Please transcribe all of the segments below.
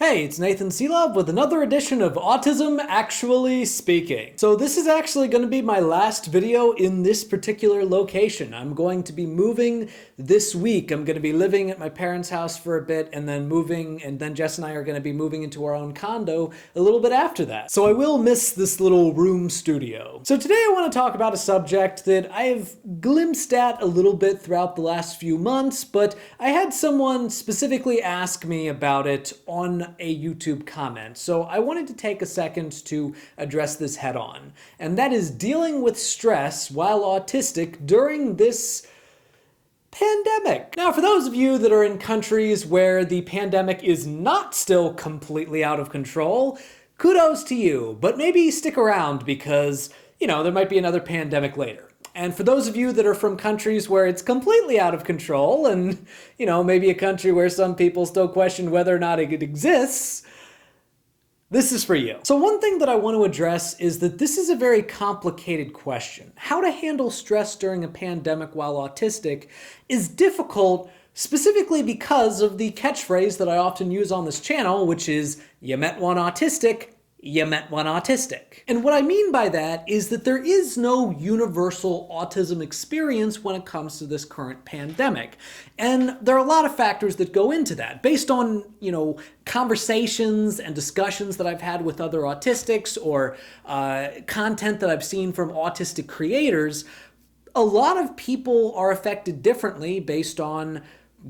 Hey, it's Nathan Selove with another edition of Autism Actually Speaking. So this is actually going to be my last video in this particular location. I'm going to be moving this week. I'm going to be living at my parents' house for a bit and then moving, and then Jess and I are going to be moving into our own condo a little bit after that. So I will miss this little room studio. So today I want to talk about a subject that I have glimpsed at a little bit throughout the last few months, but I had someone specifically ask me about it on a YouTube comment. So I wanted to take a second to address this head on, and that is dealing with stress while autistic during this pandemic. Now, for those of you that are in countries where the pandemic is not still completely out of control, kudos to you, but maybe stick around because, there might be another pandemic later. And for those of you that are from countries where it's completely out of control and, maybe a country where some people still question whether or not it exists, this is for you. So one thing that I want to address is that this is a very complicated question. How to handle stress during a pandemic while autistic is difficult, specifically because of the catchphrase that I often use on this channel, which is, you met one autistic, you met one autistic. And what I mean by that is that there is no universal autism experience when it comes to this current pandemic. And there are a lot of factors that go into that. Based on, conversations and discussions that I've had with other autistics or content that I've seen from autistic creators, a lot of people are affected differently based on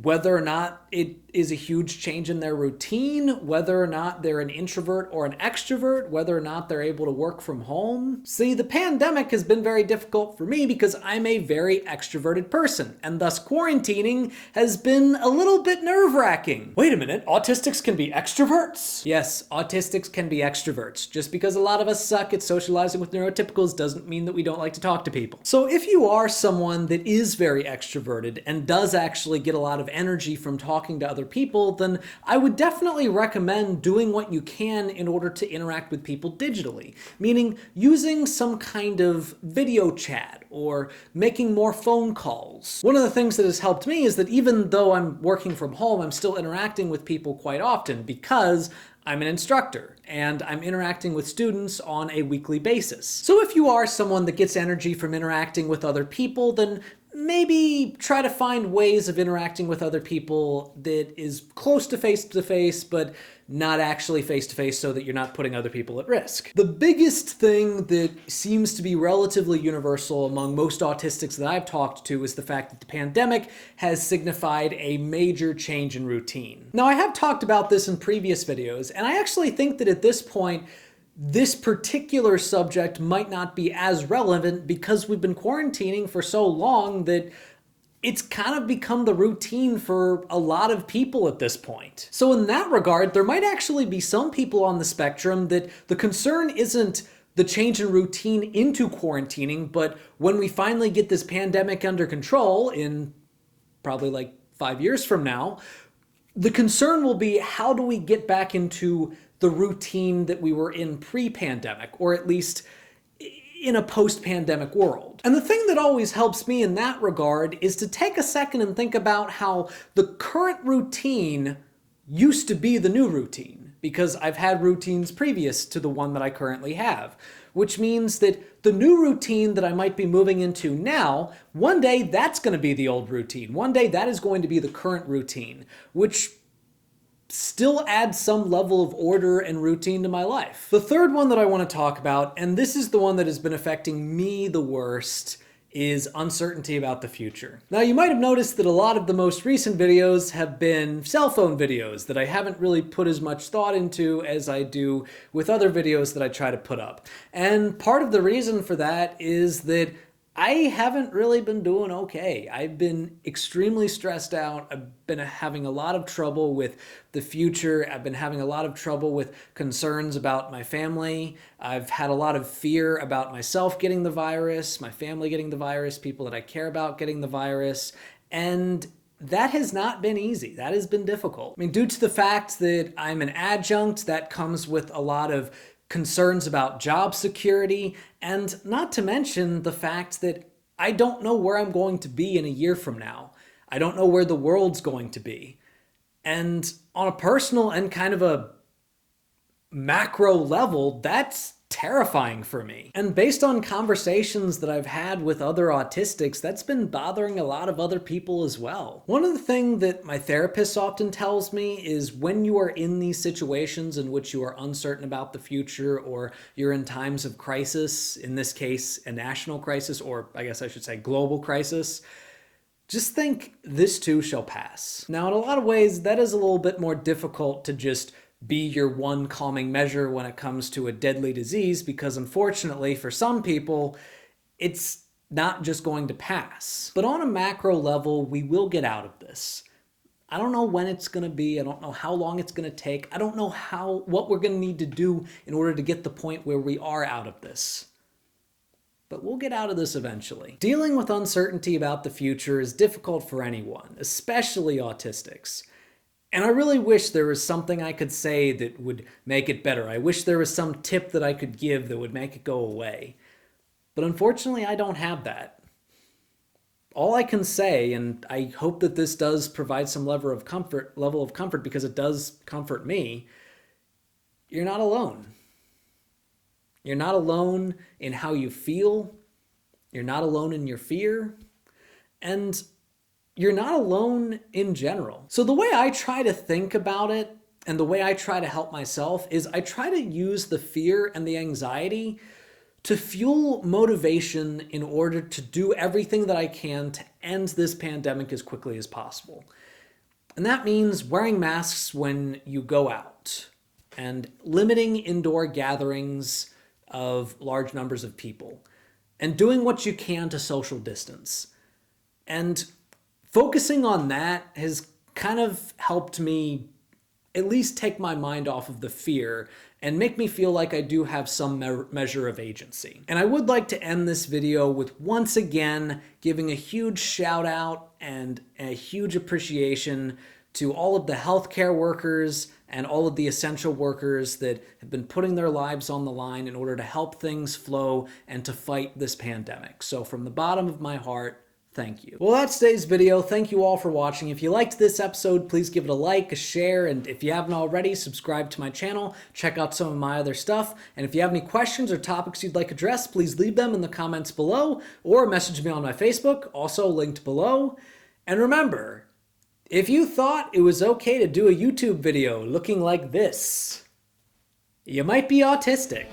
whether or not it is a huge change in their routine, whether or not they're an introvert or an extrovert, whether or not they're able to work from home. See, the pandemic has been very difficult for me because I'm a very extroverted person, and thus quarantining has been a little bit nerve-wracking. Wait a minute, autistics can be extroverts? Yes, autistics can be extroverts. Just because a lot of us suck at socializing with neurotypicals doesn't mean that we don't like to talk to people. So if you are someone that is very extroverted and does actually get a lot of energy from talking to other people, then I would definitely recommend doing what you can in order to interact with people digitally, meaning using some kind of video chat or making more phone calls. One of the things that has helped me is that even though I'm working from home, I'm still interacting with people quite often because I'm an instructor and I'm interacting with students on a weekly basis. So if you are someone that gets energy from interacting with other people, then maybe try to find ways of interacting with other people that is close to face, but not actually face-to-face so that you're not putting other people at risk. The biggest thing that seems to be relatively universal among most autistics that I've talked to is the fact that the pandemic has signified a major change in routine. Now, I have talked about this in previous videos, and I actually think that at this point, this particular subject might not be as relevant because we've been quarantining for so long that it's kind of become the routine for a lot of people at this point. So in that regard, there might actually be some people on the spectrum that the concern isn't the change in routine into quarantining, but when we finally get this pandemic under control in probably like 5 years from now, the concern will be, how do we get back into the routine that we were in pre-pandemic, or at least in a post-pandemic world? And the thing that always helps me in that regard is to take a second and think about how the current routine used to be the new routine, because I've had routines previous to the one that I currently have, which means that the new routine that I might be moving into now, one day that's going to be the old routine. One day that is going to be the current routine, which still adds some level of order and routine to my life. The third one that I want to talk about, and this is the one that has been affecting me the worst, is uncertainty about the future. Now, you might have noticed that a lot of the most recent videos have been cell phone videos that I haven't really put as much thought into as I do with other videos that I try to put up. And part of the reason for that is that I haven't really been doing okay. I've been extremely stressed out. I've been having a lot of trouble with the future. I've been having a lot of trouble with concerns about my family. I've had a lot of fear about myself getting the virus, my family getting the virus, people that I care about getting the virus. And that has not been easy. That has been difficult. I mean, due to the fact that I'm an adjunct, that comes with a lot of concerns about job security, and not to mention the fact that I don't know where I'm going to be in a year from now. I don't know where the world's going to be. And on a personal and kind of a macro level, that's terrifying for me. And based on conversations that I've had with other autistics, that's been bothering a lot of other people as well. One of the things that my therapist often tells me is when you are in these situations in which you are uncertain about the future, or you're in times of crisis, in this case, a national crisis, or I guess I should say global crisis, just think this too shall pass. Now, in a lot of ways, that is a little bit more difficult to just be your one calming measure when it comes to a deadly disease, because unfortunately for some people, it's not just going to pass. But on a macro level, we will get out of this. I don't know when it's going to be. I don't know how long it's going to take. I don't know what we're going to need to do in order to get the point where we are out of this. But we'll get out of this eventually. Dealing with uncertainty about the future is difficult for anyone, especially autistics. And I really wish there was something I could say that would make it better. I wish there was some tip that I could give that would make it go away. But unfortunately, I don't have that. All I can say, and I hope that this does provide some level of comfort because it does comfort me, you're not alone. You're not alone in how you feel. You're not alone in your fear. And you're not alone in general. So the way I try to think about it, and the way I try to help myself, is I try to use the fear and the anxiety to fuel motivation in order to do everything that I can to end this pandemic as quickly as possible. And that means wearing masks when you go out, and limiting indoor gatherings of large numbers of people, and doing what you can to social distance. And focusing on that has kind of helped me at least take my mind off of the fear and make me feel like I do have some measure of agency. And I would like to end this video with once again giving a huge shout out and a huge appreciation to all of the healthcare workers and all of the essential workers that have been putting their lives on the line in order to help things flow and to fight this pandemic. So from the bottom of my heart, thank you. Well, that's today's video. Thank you all for watching. If you liked this episode, please give it a like, a share, and if you haven't already, subscribe to my channel. Check out some of my other stuff. And if you have any questions or topics you'd like addressed, please leave them in the comments below or message me on my Facebook, also linked below. And remember, if you thought it was okay to do a YouTube video looking like this, you might be autistic.